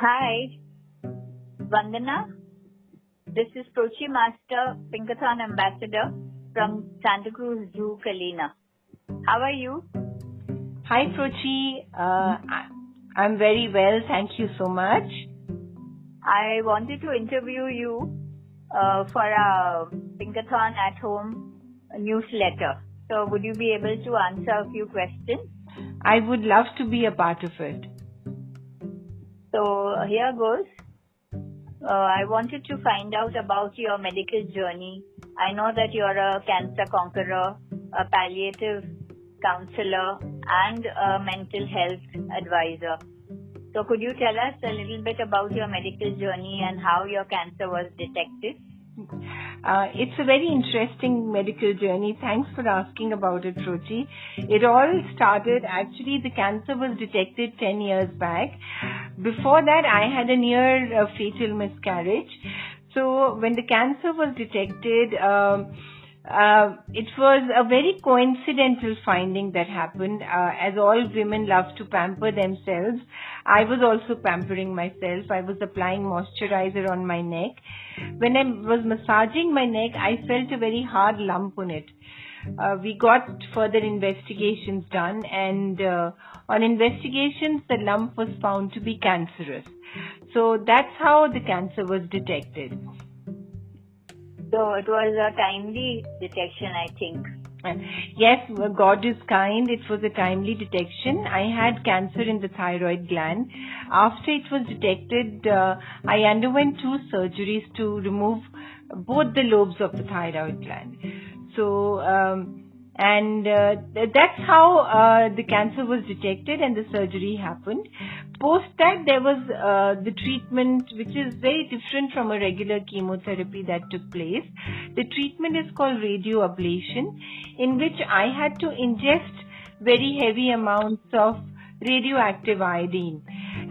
Hi, Vandana. This is Prochy Master, Pinkathon Ambassador from Santacruz-Juhu-Kalina. How are you? Hi, Prochy. I'm very well. Thank you so much. I wanted to interview you for a Pinkathon at Home newsletter. So, would you be able to answer a few questions? I would love to be a part of it. So, here goes. I wanted to find out about your medical journey. I know that you're a cancer conqueror, a palliative counselor, and a mental health advisor. So could you tell us a little bit about your medical journey and how your cancer was detected? It's a very interesting medical journey. Thanks for asking about it, Prochy. It all started, actually, the cancer was detected 10 years back. Before that, I had a near fatal miscarriage. So when the cancer was detected, it was a very coincidental finding that happened. As all women love to pamper themselves, I was also pampering myself. I was applying moisturizer on my neck. When I was massaging my neck, I felt a very hard lump on it. We got further investigations done, and on investigations, the lump was found to be cancerous. So that's how the cancer was detected. So it was a timely detection, I think. Yes, God is kind. It was a timely detection. I had cancer in the thyroid gland. After it was detected, I underwent 2 surgeries to remove both the lobes of the thyroid gland. So, that's how the cancer was detected and the surgery happened. Post that, there was the treatment, which is very different from a regular chemotherapy that took place. The treatment is called radioablation, in which I had to ingest very heavy amounts of radioactive iodine.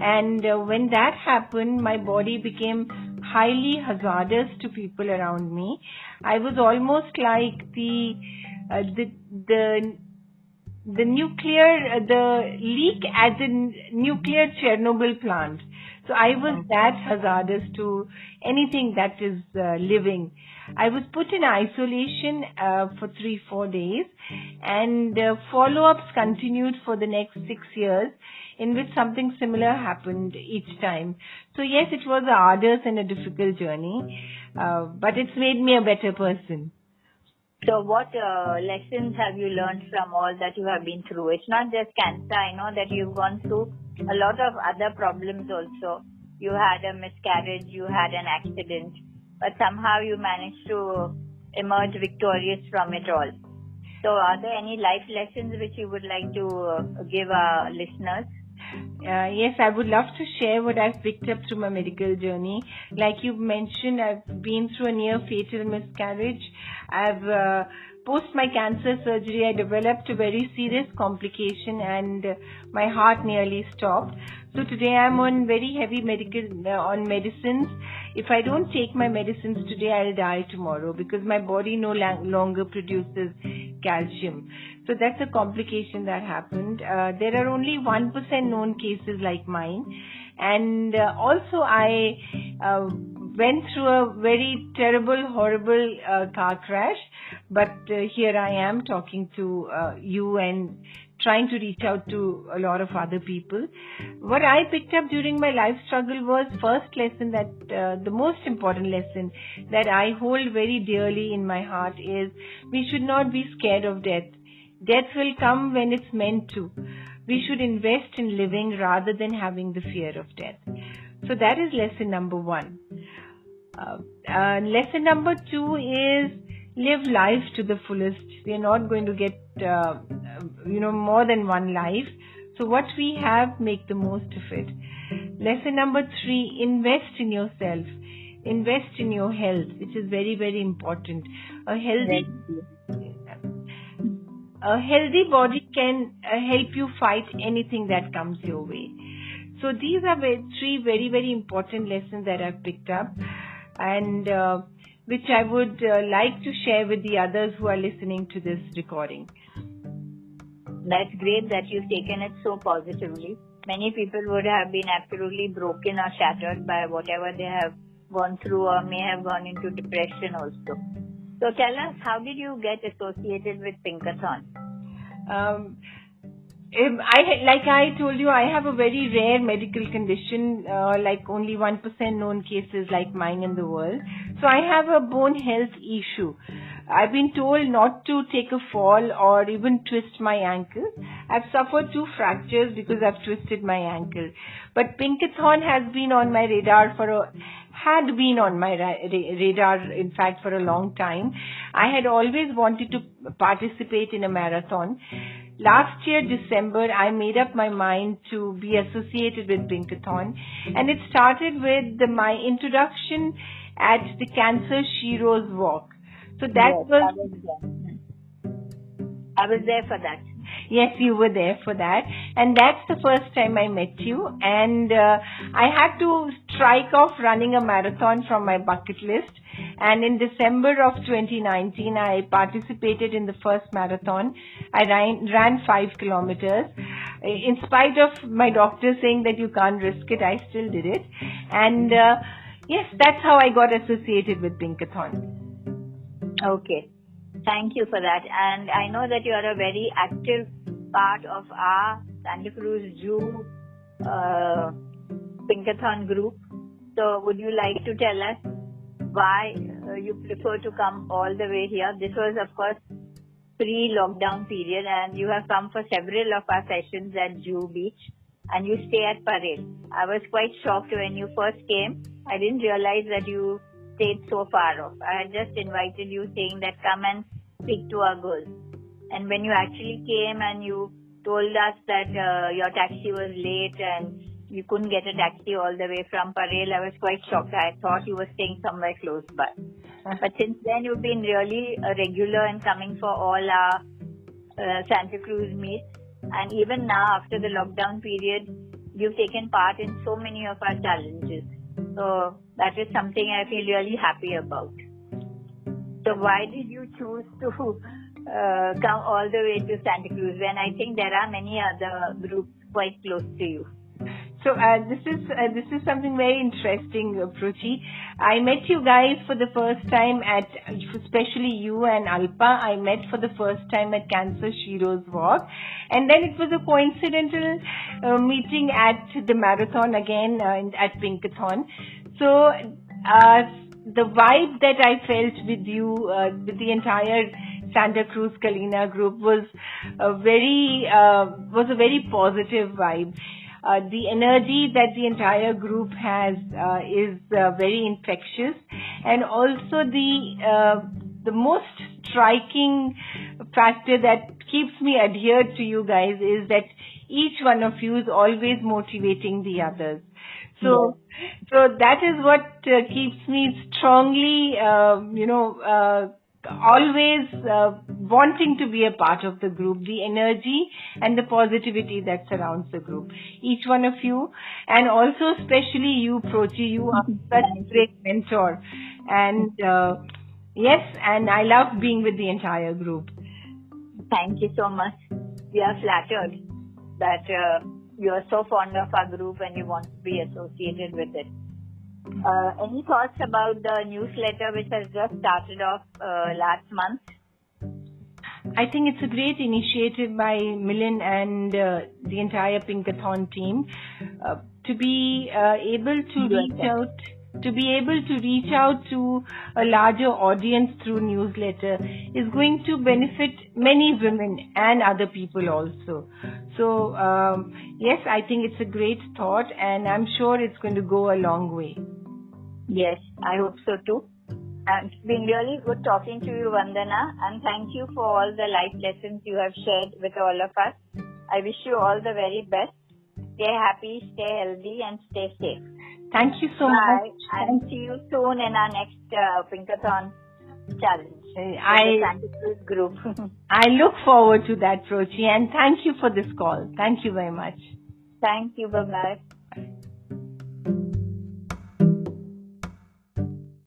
And when that happened, my body became highly hazardous to people around me. I was almost like the leak at the nuclear Chernobyl plant. So I was that hazardous to anything that is living. I was put in isolation for 3-4 days, and follow-ups continued for the next 6 years, in which something similar happened each time. So yes, it was an arduous and a difficult journey, but it's made me a better person. So what lessons have you learned from all that you have been through? It's not just cancer. I know that you've gone through a lot of other problems also. You had a miscarriage, you had an accident, but somehow you managed to emerge victorious from it all. So are there any life lessons which you would like to give our listeners? Yes, I would love to share what I've picked up through my medical journey. Like you mentioned, I've been through a near fatal miscarriage. Post my cancer surgery, I developed a very serious complication, and my heart nearly stopped. So today I'm on very heavy medicines. If I don't take my medicines today, I'll die tomorrow, because my body no longer produces calcium. So that's a complication that happened. There are only 1% known cases like mine. And also I went through a very terrible, horrible car crash. But here I am talking to you and trying to reach out to a lot of other people. What I picked up during my life struggle was first lesson that the most important lesson that I hold very dearly in my heart is we should not be scared of death. Death will come when it's meant to. We should invest in living rather than having the fear of death. So that is lesson number 1. Lesson number 2 is live life to the fullest. We are not going to get more than one life. So what we have, make the most of it. Lesson number 3, invest in yourself. Invest in your health, which is very, very important. A healthy body can help you fight anything that comes your way. So these are 3 very, very important lessons that I've picked up, and which I would like to share with the others who are listening to this recording. That's great that you've taken it so positively. many people would have been absolutely broken or shattered by whatever they have gone through, or may have gone into depression also. So tell us, how did you get associated with Pinkathon? Like I told you, I have a very rare medical condition, like only 1% known cases like mine in the world. So I have a bone health issue. I've been told not to take a fall or even twist my ankle. I've suffered 2 fractures because I've twisted my ankle. But Pinkathon has been on my radar had been on my radar, in fact, for a long time. I had always wanted to participate in a marathon. Last year, December, I made up my mind to be associated with Pinkathon, and it started with my introduction at the Cancer Heroes Walk. So that I was there for that. Yes, you were there for that, and that's the first time I met you, and I had to strike off running a marathon from my bucket list. And in December of 2019, I participated in the first marathon. I ran 5 kilometers. In spite of my doctor saying that you can't risk it, I still did it. And yes, that's how I got associated with Pinkathon. Okay. Thank you for that. And I know that you are a very active part of our Santacruz-Juhu Pinkathon group. So would you like to tell us why you prefer to come all the way here? This was, of course, pre-lockdown period, and you have come for several of our sessions at Juhu Beach, and you stay at Parel. I was quite shocked when you first came. I didn't realize that you stayed so far off. I had just invited you saying that come and speak to our girls. And when you actually came and you told us that your taxi was late and you couldn't get a taxi all the way from Parel, I was quite shocked. I thought you were staying somewhere close by. But since then, you've been really a regular and coming for all our Santacruz meets. And even now, after the lockdown period, you've taken part in so many of our challenges. So that is something I feel really happy about. So why did you choose to come all the way to Santacruz when I think there are many other groups quite close to you? So this is something very interesting, Prochy. I met you guys for the first time especially you and Alpa, I met for the first time at Cancer Heroes Walk. And then it was a coincidental meeting at the marathon again at Pinkathon. So the vibe that I felt with you, with the entire Santacruz-Kalina Group was a very positive vibe. The energy that the entire group has is very infectious, and also the most striking factor that keeps me adhered to you guys is that each one of you is always motivating the others. So that is what keeps me strongly, always wanting to be a part of the group, the energy and the positivity that surrounds the group. Each one of you, and also especially you, Prochy, you are such a great mentor. And yes, and I love being with the entire group. Thank you so much. We are flattered that you are so fond of our group and you want to be associated with it. Any thoughts about the newsletter which has just started off last month? I think it's a great initiative by Milind and the entire Pinkathon team to be able to reach out to a larger audience through newsletter is going to benefit many women and other people also. So yes, I think it's a great thought, and I'm sure it's going to go a long way. Yes, I hope so too. And it's been really good talking to you, Vandana, and thank you for all the life lessons you have shared with all of us. I wish you all the very best. Stay happy, stay healthy, and stay safe. Thank you so much. And see you soon in our next Pinkathon challenge. Group. I look forward to that, Prochy, and thank you for this call. Thank you very much. Thank you. Bye-bye.